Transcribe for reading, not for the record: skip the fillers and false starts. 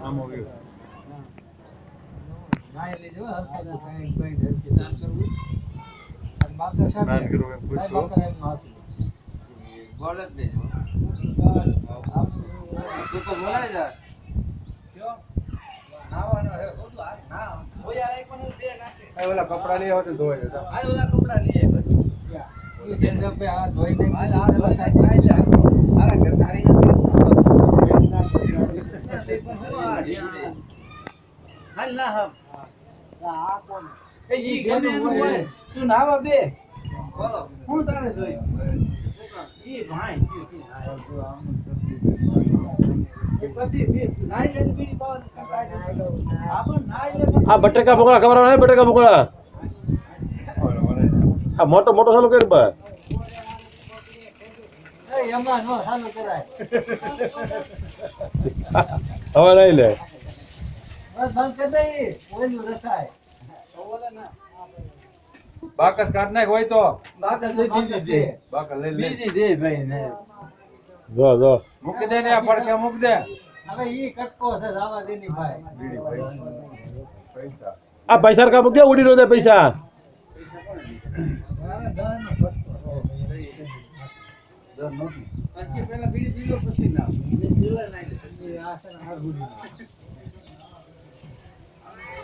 આમ આવ્યો ના લેજો હરખું કઈ કઈ ધરતી દાન કરવું અને બાપા સ્નાન સાથે કરવું એમ પૂછો બાપા એમ માથું બોલ જ નહીં તું તો બોલાય જા કયો નાવાનો હે બધું આ ના ઓયા એક પણ બે નાખે ઓલા કપડા લઈ આવો તો ધોઈ દેતા હાલ ઓલા કપડા લઈએ એ જેને પે આ ધોઈને હાલ આ ધોઈને ખાઈ લે મારા ઘર તારી હાલ ના હમ આ કોણ એ ઈ ગમે એનું હોય તું નાવા બે બોલો હું તારે જોઈ ઈ ભાઈ પછી બે નાઈ લે બીડી પાવા આપણ નાઈ લે આ બટેકા મોકલા ખબર આવે બટેકા મોકલા આ મોટો મોટો ચાલુ કરી બા એ એમાં નો ચાલુ કરાય હવે લઈ લે બસ બંધ કરી દે ઓલું રખાય ઓલા ના બાકસ કાઢ નાખ હોય તો બાકસ લઈ બીજી દે બાકસ લઈ લે બીજી દે ભાઈ ને જો જો મૂકી દે ને આ પડકે મૂક દે હવે ઈ કટકો છે રાવા દેની ભાઈ બીડી પૈસા આ પૈસા કા મૂક્યા ઉડી નો દે પૈસા મારા દાન નો કટકો દર નોતી પછી પહેલા બીડી પી લો પછી ના પીલા નહીં આ છે ને હાર હુડી